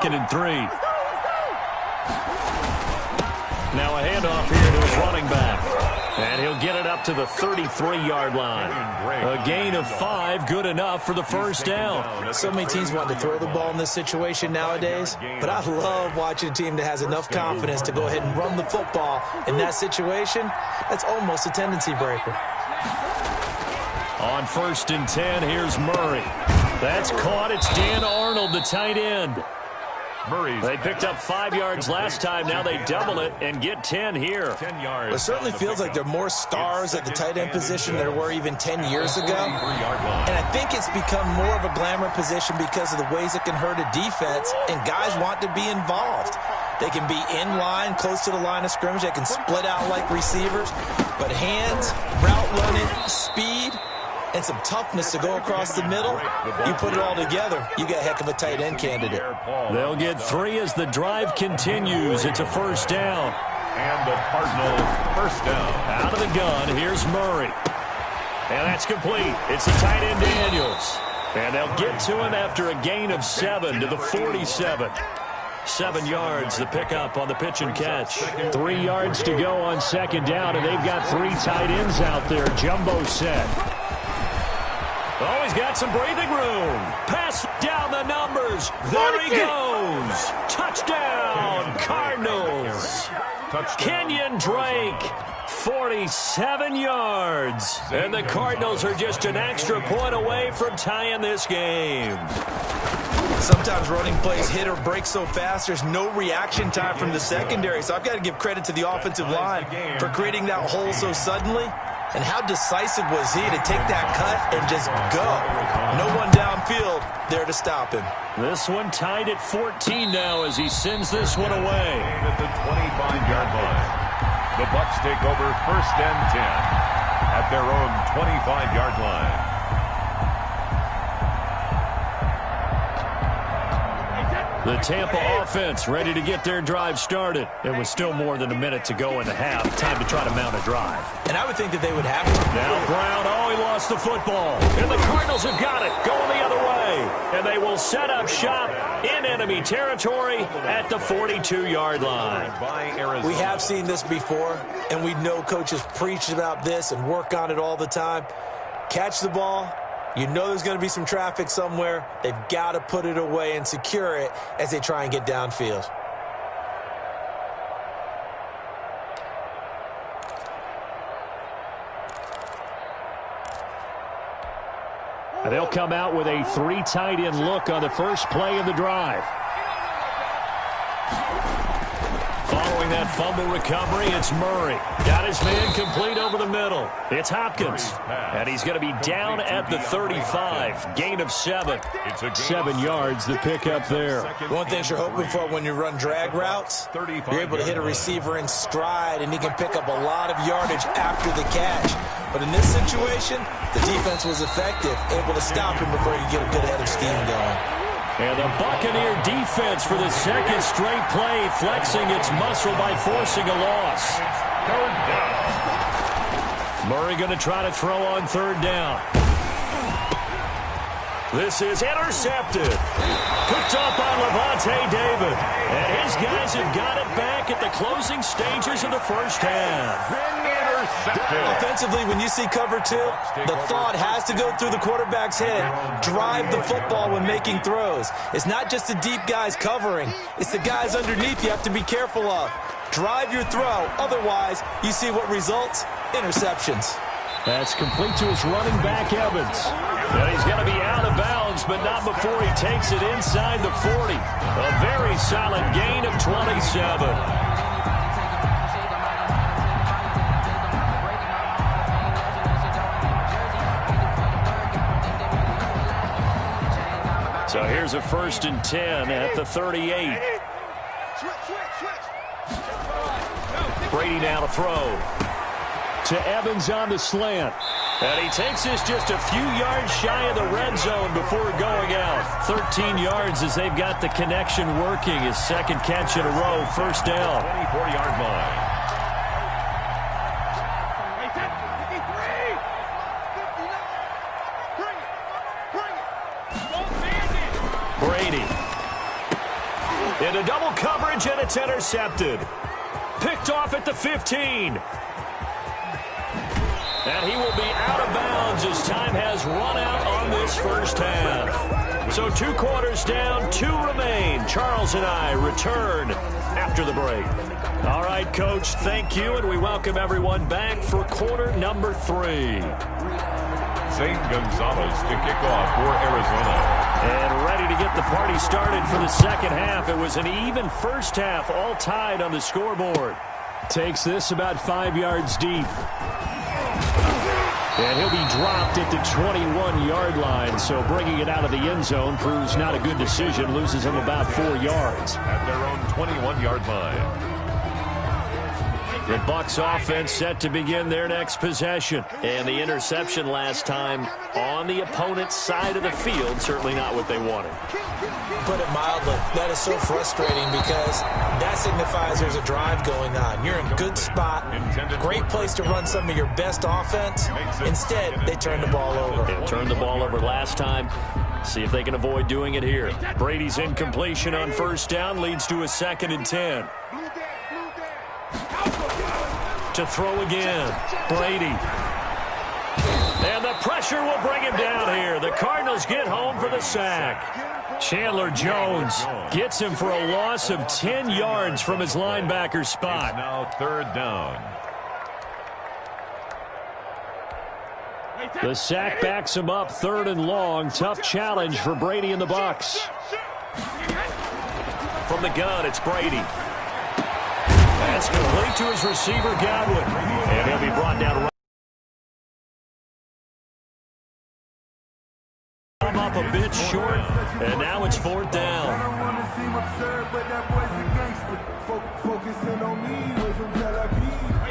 2nd and 3. Now a handoff here to his running back. And he'll get it up to the 33-yard line. A gain of 5, good enough for the first down. So many teams want to throw the ball in this situation nowadays, but I love watching a team that has enough confidence to go ahead and run the football in that situation. That's almost a tendency breaker. On 1st and 10, here's Murray. That's caught. It's Dan Arnold, the tight end. They picked up 5 yards last time. Now they double it and get 10 here. It certainly feels like there are more stars at the tight end position than there were even 10 years ago. And I think it's become more of a glamour position because of the ways it can hurt a defense, and guys want to be involved. They can be in line, close to the line of scrimmage. They can split out like receivers. But hands, route running, speed, and some toughness to go across the middle, you put it all together, you get a heck of a tight end candidate. They'll get 3 as the drive continues. It's a first down. And the Cardinals first down. Out of the gun, here's Murray. And that's complete. It's the tight end Daniels. And they'll get to him after a gain of 7 to the 47. 7 yards, the pickup on the pitch and catch. 3 yards to go on 2nd down, and they've got 3 tight ends out there. Jumbo set. Oh, he's got some breathing room. Pass down the numbers. There he goes. Touchdown, Cardinals. Kenyon Drake, 47 yards. And the Cardinals are just an extra point away from tying this game. Sometimes running plays hit or break so fast, there's no reaction time from the secondary. So I've got to give credit to the offensive line for creating that hole so suddenly. And how decisive was he to take that cut and just go? No one downfield there to stop him. This one tied at 14 now as he sends this one away. At the 25-yard line. The Bucs take over 1st and 10 at their own 25-yard line. The Tampa offense ready to get their drive started. It was still more than a minute to go in the half. Time to try to mount a drive. And I would think that they would have to. Now Brown, he lost the football. And the Cardinals have got it, going the other way. And they will set up shop in enemy territory at the 42-yard line. We have seen this before, and we know coaches preach about this and work on it all the time. Catch the ball. You know there's going to be some traffic somewhere. They've got to put it away and secure it as they try and get downfield. They'll come out with a 3 tight end look on the first play of the drive. Following that fumble recovery, it's Murray. Got his man complete over the middle. It's Hopkins. And he's going to be down at the 35. Gain of 7. 7 yards, the pickup there. One thing you're hoping for when you run drag routes, you're able to hit a receiver in stride, and he can pick up a lot of yardage after the catch. But in this situation, the defense was effective, able to stop him before he could get a good head of steam going. And the Buccaneer defense for the 2nd straight play, flexing its muscle by forcing a loss. Murray going to try to throw on 3rd down. This is intercepted. Picked up by Levante David. And his guys have got it back at the closing stages of the first half. Offensively, when you see cover 2, the thought has to go through the quarterback's head. Drive the football when making throws. It's not just the deep guys covering. It's the guys underneath you have to be careful of. Drive your throw. Otherwise, you see what results? Interceptions. That's complete to his running back, Evans. And he's going to be out of bounds, but not before he takes it inside the 40. A very solid gain of 27. So here's a 1st and 10 at the 38. Brady now to throw. To Evans on the slant. And he takes this just a few yards shy of the red zone before going out. 13 yards as they've got the connection working. His 2nd catch in a row, 1st down. 24-yard line. Brady. Into double coverage, and it's intercepted. Picked off at the 15. And he will be out of bounds as time has run out on this first half. So 2 quarters down, 2 remain. Charles and I return after the break. All right, Coach, thank you, and we welcome everyone back for quarter number 3. St. Gonzalez to kick off for Arizona. And ready to get the party started for the second half. It was an even first half, all tied on the scoreboard. Takes this about 5 yards deep. And he'll be dropped at the 21-yard line, so bringing it out of the end zone proves not a good decision. Loses him about 4 yards. At their own 21-yard line. The Bucs offense set to begin their next possession. And the interception last time on the opponent's side of the field, certainly not what they wanted. Put it mildly, that is so frustrating because that signifies there's a drive going on. You're in a good spot, great place to run some of your best offense. Instead, they turn the ball over. They turned the ball over last time. See if they can avoid doing it here. Brady's incompletion on first down leads to a 2nd and 10. To throw again, Brady. And the pressure will bring him down here. The Cardinals get home for the sack. Chandler Jones gets him for a loss of 10 yards from his linebacker spot. It's now 3rd down. The sack backs him up, 3rd and long. Tough challenge for Brady and the Bucs. From the gun, it's Brady. That's complete to his receiver, Godwin. And he'll be brought down. Come up a bit short, and now it's 4th down.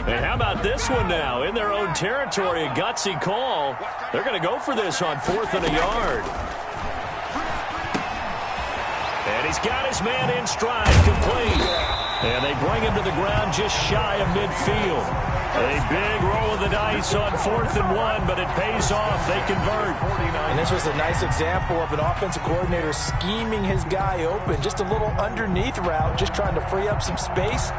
And how about this one now? In their own territory, a gutsy call. They're going to go for this on 4th and a yard. And he's got his man in stride, complete. And they bring him to the ground just shy of midfield. A big roll of the dice on 4th and 1, but it pays off. They convert. And this was a nice example of an offensive coordinator scheming his guy open. Just a little underneath route, just trying to free up some space,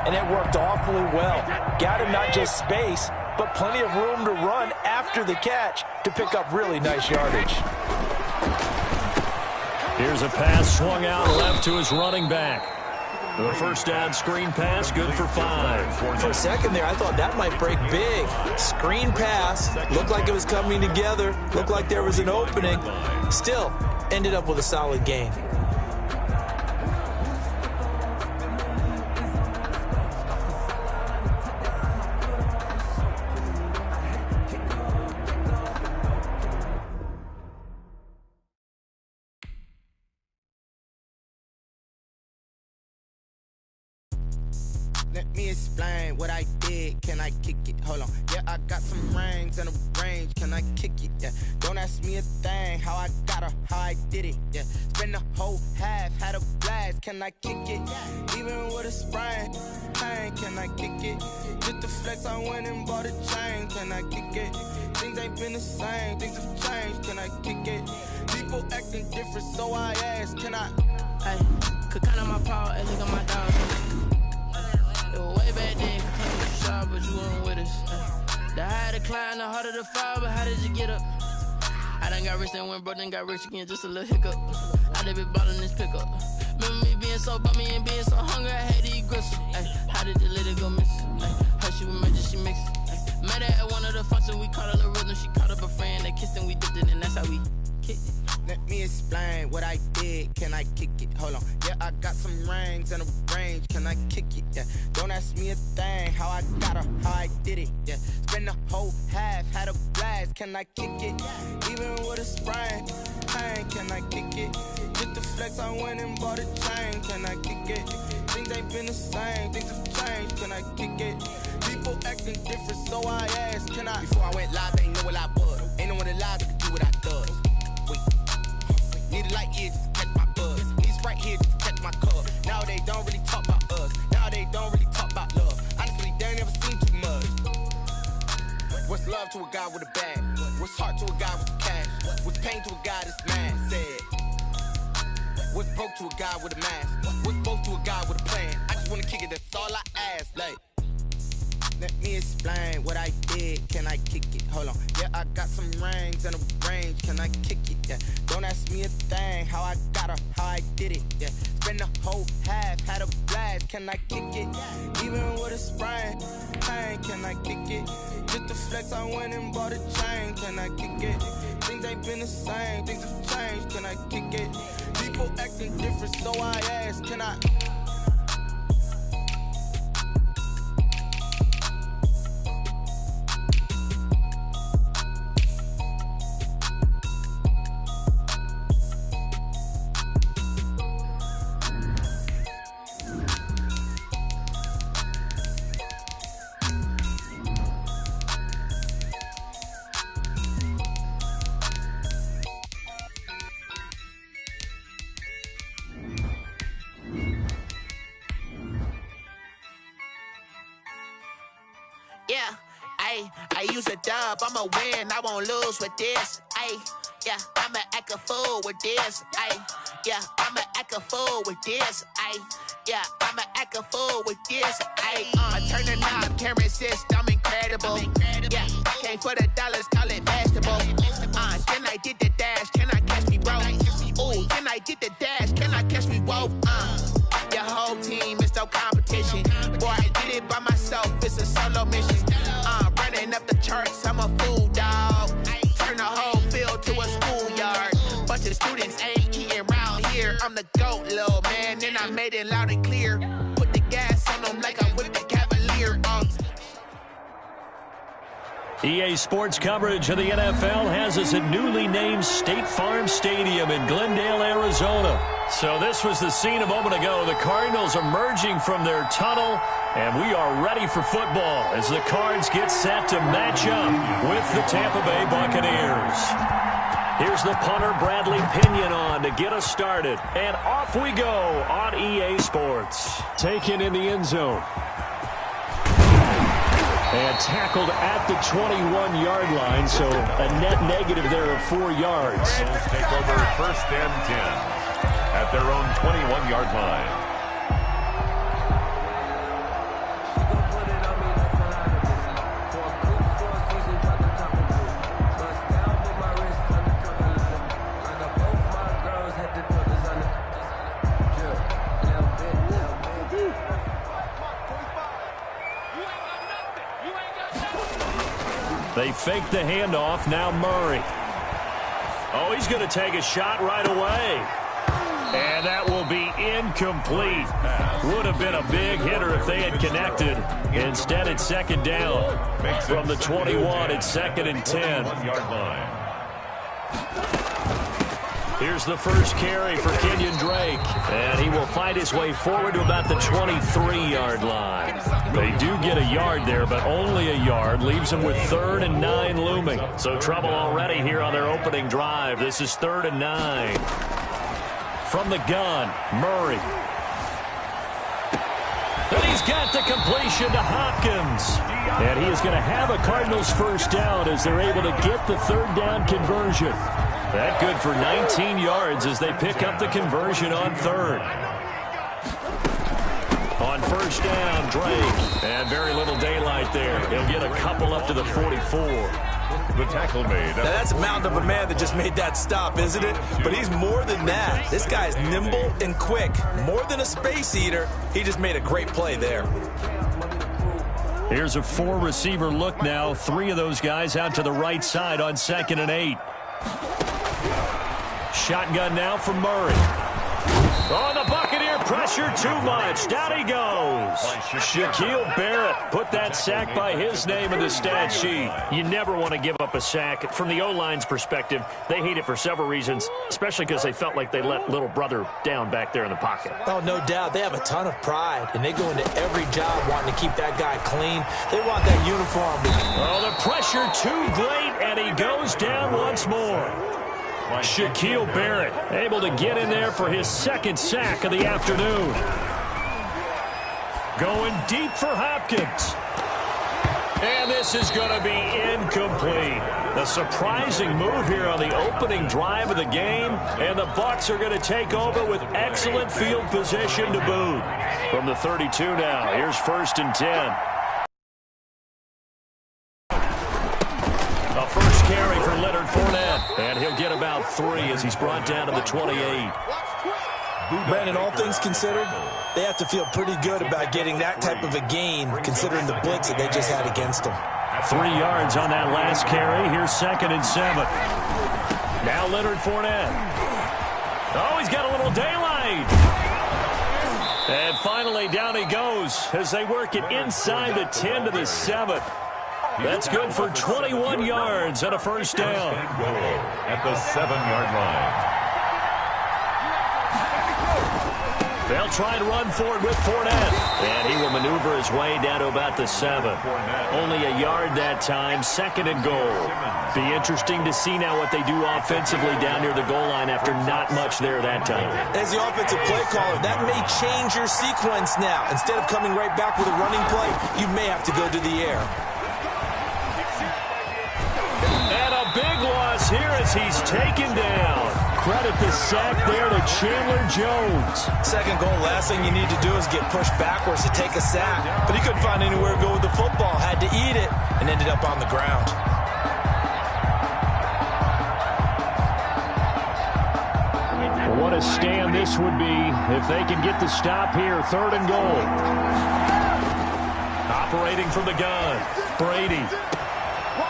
and it worked awfully well. Got him not just space, but plenty of room to run after the catch to pick up really nice yardage. Here's a pass swung out left to his running back. The first down screen pass, good for 5. For a second there, I thought that might break big. Screen pass, looked like it was coming together, looked like there was an opening. Still, ended up with a solid gain. Let me explain what I did. Can I kick it? Hold on. Yeah, I got some rings and a range. Can I kick it? Yeah. Don't ask me a thing. How I got her, how I did it. Yeah. Spend the whole half, had a blast. Can I kick it? Even with a sprain. Pain, can I kick it? Just the flex, I went and bought a chain. Can I kick it? Things ain't been the same. Things have changed. Can I kick it? People acting different, so I asked. Can I? Hey, could count on my power and look at my dog. Way back then, you sharp, but you weren't with us. The higher the climb, the harder the fall, but how did you get up? I done got rich and went broke, then got rich again, just a little hiccup. I done been bottling this pickup. Remember me being so bummy and being so hungry, I had to eat gristle. How did the lady go missing? Her she was magic, she mixed it. Met her at one of the functions, we caught a little rhythm. She caught up a friend, they kissed and we dipped it, and that's how we kicked it. Let me explain what I did. Can I kick it? Hold on. Yeah, I got some rings and a range. Can I kick it? Yeah. Don't ask me a thing. How I got her, how I did it. Yeah. Spend the whole half, had a blast. Can I kick it? Even with a sprain. Pain, can I kick it? Just the flex, I went and bought a chain. Can I kick it? Things ain't been the same. Things have changed. Can I kick it? People acting different, so I asked. Can I? Before I went live, they ain't know what I was. Ain't no one alive that could do what I does. Need a light here just to catch my buzz. Need Sprite here just to catch my cup. Now they don't really talk about us. Now they don't really talk about love. Honestly, they ain't never seen too much. What's love to a guy with a bag? What's heart to a guy with cash? What's pain to a guy that's mad? Said. What's broke to a guy with a mask? What's explain what I did. Can I kick it? Hold on. Yeah, I got some rings and a range. Can I kick it? Yeah. Don't ask me a thing. How I got her, how I did it. Yeah. Spend the whole half, had a blast. Can I kick it? Even with a sprain, pain. Can I kick it? Just the flex, I went and bought a chain. Can I kick it? Things ain't been the same. Things have changed. Can I kick it? People acting different, so I ask. Can I? Yeah, I use a dub, I'ma win, I won't lose with this. Yeah, I'ma act a fool with this. Yeah, I'ma act a fool with this. Yeah, I'ma act a fool with this. I turn the knob, can't resist, I'm incredible. Yeah, came for the dollars, call it vegetable. Then I did the dash, can I catch me, bro? Ooh, then I did the dash, can I catch me, whoa? Your whole team is no competition. Boy, I did it by myself, it's a solo mission. Running up the charts, I'm a fool, dog. Turn the whole field to a schoolyard. Bunch of students ain't eating round here. I'm the GOAT, little man, and I made it loud and clear. Put the gas on them like I'm with the Cavalier. EA Sports coverage of the NFL has us at newly named State Farm Stadium in Glendale, Arizona. So this was the scene a moment ago. The Cardinals emerging from their tunnel, and we are ready for football as the Cards get set to match up with the Tampa Bay Buccaneers. Here's the punter, Bradley Pinion, on to get us started. And off we go on EA Sports. Taken in the end zone. And tackled at the 21-yard line, so a net negative there of 4 yards. Cardinals take over 1st and 10 at their own 21-yard line. They fake the handoff. Now Murray. Oh, he's going to take a shot right away. And that will be incomplete. Would have been a big hitter if they had connected. Instead, it's second down. From the 21, it's 2nd and 10. Here's the first carry for Kenyon Drake. And he will fight his way forward to about the 23-yard line. They do get a yard there, but only a yard. Leaves them with 3rd and 9 looming. So trouble already here on their opening drive. This is 3rd and 9. From the gun, Murray. And he's got the completion to Hopkins. And he is going to have a Cardinals first down as they're able to get the 3rd down conversion. That good for 19 yards as they pick up the conversion on 3rd. On 1st down, Drake. And very little daylight there. He'll get a couple up to the 44. The tackle made. Now that's a mountain of a man that just made that stop, isn't it? But he's more than that. This guy's nimble and quick. More than a space eater. He just made a great play there. Here's a 4-receiver look now. 3 of those guys out to the right side on 2nd and 8. Shotgun now from Murray. Oh, the Buccaneer pressure too much. Down he goes. Shaquille Barrett put that sack by his name in the stat sheet. You never want to give up a sack. From the O-line's perspective, they hate it for several reasons, especially because they felt like they let little brother down back there in the pocket. Oh, no doubt. They have a ton of pride, and they go into every job wanting to keep that guy clean. They want that uniform. Oh, the pressure too great, and he goes down once more. Shaquille Barrett able to get in there for his 2nd sack of the afternoon. Going deep for Hopkins. And this is going to be incomplete. A surprising move here on the opening drive of the game. And the Bucs are going to take over with excellent field position to boot. From the 32 now, here's 1st and 10. Fournette, and he'll get about 3 as he's brought down to the 28. Brandon, all things considered, they have to feel pretty good about getting that type of a gain, considering the blitz that they just had against them. 3 yards on that last carry. Here's 2nd and 7. Now Leonard Fournette. Oh, he's got a little daylight. And finally, down he goes as they work it inside the 10 to the 7. That's good for 21 yards and a first down. At the 7-yard line. They'll try and run forward with Fournette. And he will maneuver his way down to about the 7. Only a yard that time, 2nd and goal. Be interesting to see now what they do offensively down near the goal line after not much there that time. As the offensive play caller, that may change your sequence now. Instead of coming right back with a running play, you may have to go to the air. And a big loss here as he's taken down. Credit the sack there to Chandler Jones. 2nd goal, last thing you need to do is get pushed backwards to take a sack. But he couldn't find anywhere to go with the football, had to eat it, and ended up on the ground. Well, what a stand this would be if they can get the stop here. 3rd and goal. Operating from the gun, Brady.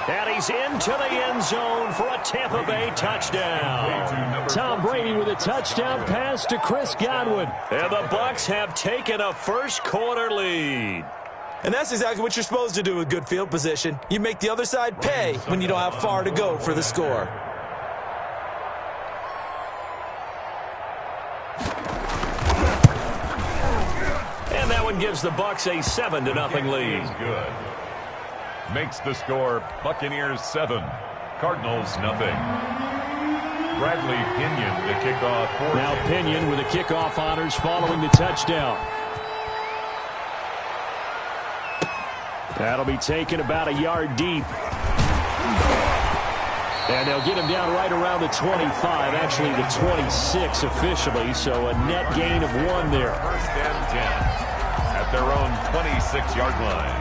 And he's into the end zone for a Tampa Bay touchdown. Tom Brady with a touchdown pass to Chris Godwin. And the Bucs have taken a first-quarter lead. And that's exactly what you're supposed to do with good field position. You make the other side pay when you don't have far to go for the score. And that one gives the Bucs a 7-0 lead. Good. Makes the score Buccaneers 7, Cardinals nothing. Bradley Pinion the kickoff. Now Pinion with the kickoff honors following the touchdown. That'll be taken about a yard deep. And they'll get him down right around the 25, actually the 26 officially, so a net gain of 1 there. 1st and 10 at their own 26-yard line.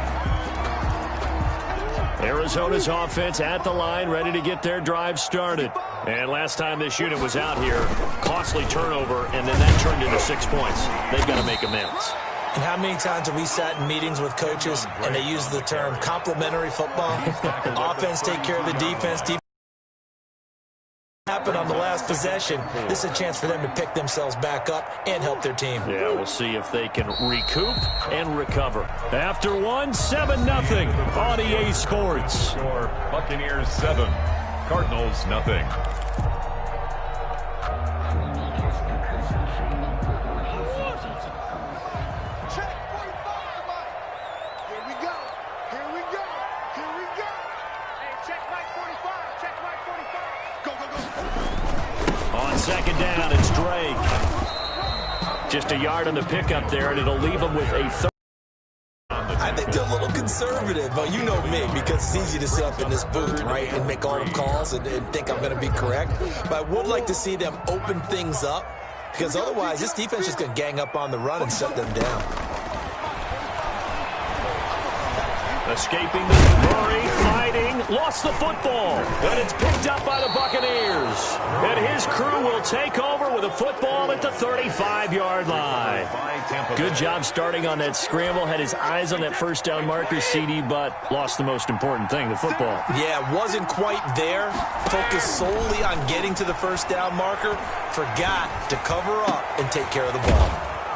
Arizona's offense at the line, ready to get their drive started. And last time this unit was out here, costly turnover, and then that turned into 6 points. They've got to make amends. And how many times have we sat in meetings with coaches and they use the term complementary football? Offense take care of the defense. Defense happen on the last possession. This is a chance for them to pick themselves back up and help their team. Yeah, we'll see if they can recoup and recover. After 1, 7-0 on EA Sports. Score Buccaneers 7, Cardinals nothing. On 2nd down, it's Drake. Just a yard on the pickup there, and it'll leave them with a 3rd. I think they're a little conservative, but you know me, because it's easy to sit up in this booth, right, and make all the calls and think I'm going to be correct. But I would like to see them open things up, because otherwise this defense is going to gang up on the run and shut them down. Escaping Murray, fighting, lost the football. And it's picked up by the Buccaneers. And his crew will take over with a football at the 35-yard line. Good job starting on that scramble. Had his eyes on that first down marker, CD, but lost the most important thing, the football. Yeah, wasn't quite there. Focused solely on getting to the first down marker. Forgot to cover up and take care of the ball.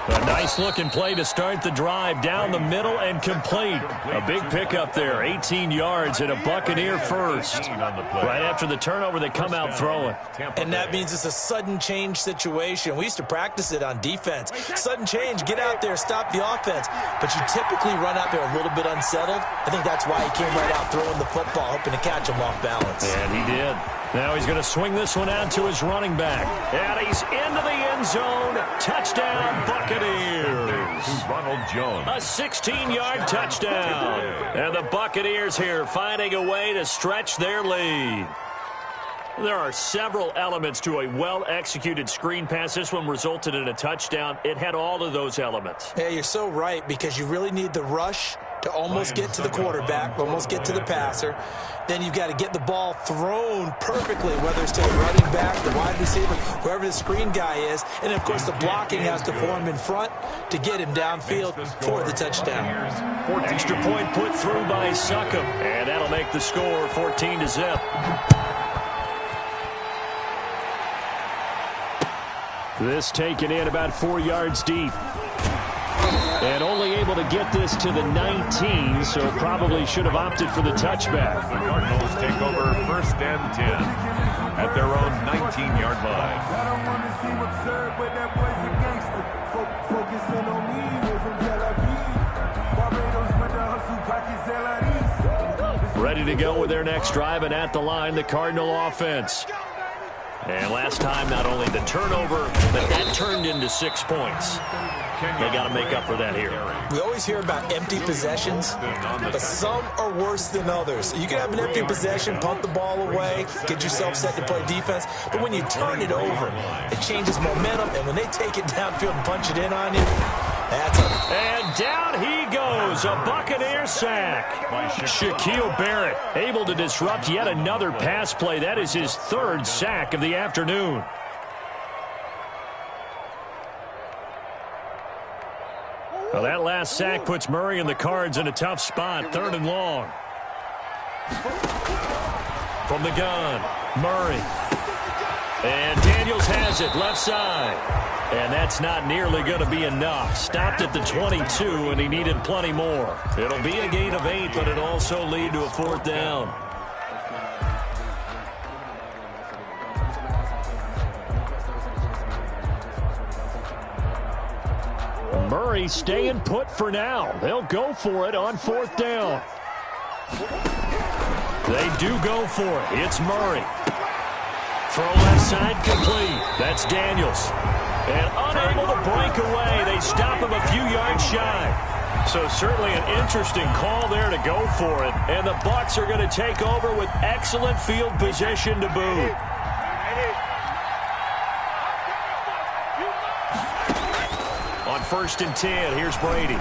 A nice-looking play to start the drive down the middle and complete. A big pickup there, 18 yards and a Buccaneer first. Right after the turnover, they come out throwing. And that means it's a sudden change situation. We used to practice it on defense. Sudden change, get out there, stop the offense. But you typically run out there a little bit unsettled. I think that's why he came right out throwing the football, hoping to catch him off balance. And he did. Now he's going to swing this one out to his running back. And he's into the end zone. Touchdown, Buccaneers. Ronald Jones. A 16-yard touchdown. And the Buccaneers here finding a way to stretch their lead. There are several elements to a well-executed screen pass. This one resulted in a touchdown. It had all of those elements. Yeah, you're so right, because you really need the rush to almost get to the quarterback, almost get to the passer. Then you've got to get the ball thrown perfectly, whether it's to the running back, the wide receiver, whoever the screen guy is. And, of course, the blocking has to form in front to get him downfield for the touchdown. Extra point put through by Succop, and that'll make the score 14-0. This taken in about 4 yards deep. And only able to get this to the 19, so probably should have opted for the touchback. The Cardinals take over 1st and 10 at their own 19-yard line. I don't want to seem absurd, but that boy's a gangster. Focusing on me, we're from Tel Aviv. Barbados with the hustle pockets, Ready to go with their next drive, and at the line, the Cardinal offense. And last time, not only the turnover, but that turned into 6 points. They got to make up for that here. We always hear about empty possessions, but some are worse than others. You can have an empty possession, punt the ball away, get yourself set to play defense, but when you turn it over, it changes momentum, and when they take it downfield and punch it in on you, that's a... And down he goes, a Buccaneer sack. Shaquille Barrett able to disrupt yet another pass play. That is his 3rd sack of the afternoon. Well, that last sack puts Murray and the Cards in a tough spot, 3rd and long. From the gun, Murray. And Daniels has it, left side. And that's not nearly going to be enough. Stopped at the 22, and he needed plenty more. It'll be a gain of 8, but it'll also lead to a 4th down. Murray staying put for now. They'll go for it on 4th down. They do go for it. It's Murray. Throw left side complete. That's Daniels. And unable to break away. They stop him a few yards shy. So certainly an interesting call there to go for it. And the Bucs are going to take over with excellent field position to boot. On 1st and 10, here's Brady.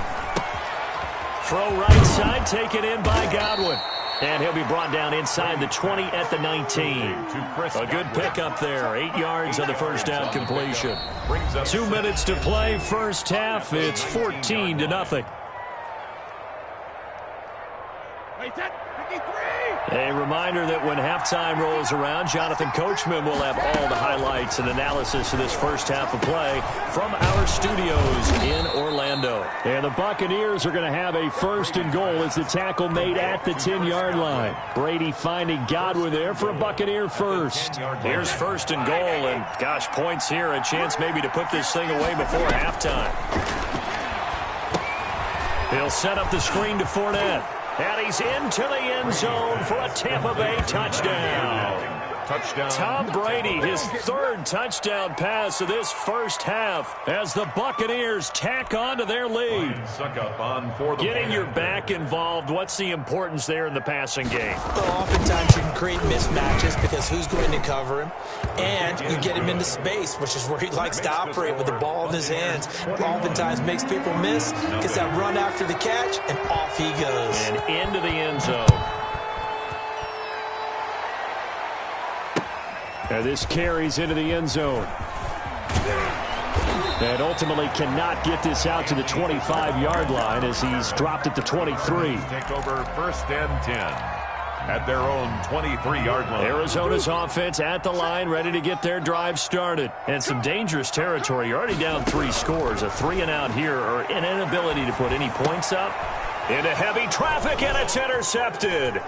Throw right side, taken in by Godwin. And he'll be brought down inside the 20 at the 19. A good pickup there. 8 yards on the first down completion. 2 minutes to play, first half. It's 14-0. A reminder that when halftime rolls around, Jonathan Coachman will have all the highlights and analysis of this first half of play from our studios in Orlando. And the Buccaneers are going to have a 1st and goal as the tackle made at the 10-yard line. Brady finding Godwin there for a Buccaneer first. Here's 1st and goal, and gosh, points here, a chance maybe to put this thing away before halftime. He'll set up the screen to Fournette. And he's into the end zone for a Tampa Bay touchdown. Tom Brady, his 3rd touchdown pass of this first half as the Buccaneers tack on to their lead. Getting your back involved, what's the importance there in the passing game? Well, oftentimes you can create mismatches because who's going to cover him, and you get him into space, which is where he likes to operate with the ball in his hands. Oftentimes makes people miss, gets that run after the catch, and off he goes. And into the end zone. And this carries into the end zone. And ultimately cannot get this out to the 25-yard line as he's dropped at the 23. Take over 1st and 10 at their own 23-yard line. Arizona's offense at the line, ready to get their drive started. And some dangerous territory. You're already down 3 scores. A 3-and-out here, or an inability to put any points up. Into heavy traffic, and it's intercepted.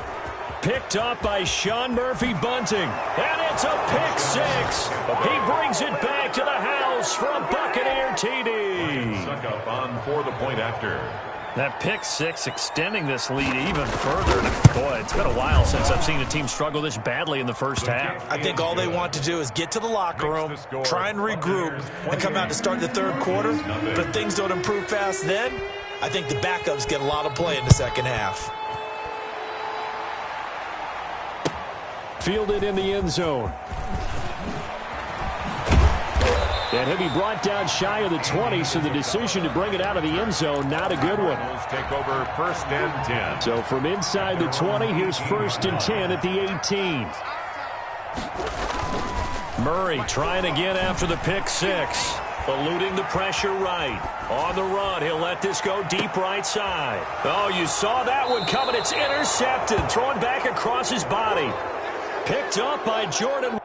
Picked up by Sean Murphy-Bunting. And it's a pick 6. He brings it back to the house for a Buccaneer TD. Succop on for the point after. That pick 6 extending this lead even further. Boy, it's been a while since I've seen a team struggle this badly in the first half. I think all they want to do is get to the locker room, try and regroup, and come out to start the 3rd quarter. But if things don't improve fast then, I think the backups get a lot of play in the second half. Fielded in the end zone. And he'll be brought down shy of the 20, so the decision to bring it out of the end zone, not a good one. Take over first and 10. So from inside the 20, here's first and 10 at the 18. Murray trying again after the pick six. Eluding the pressure right. On the run, he'll let this go deep right side. Oh, you saw that one coming. It's intercepted. Thrown back across his body. Picked up by Jordan.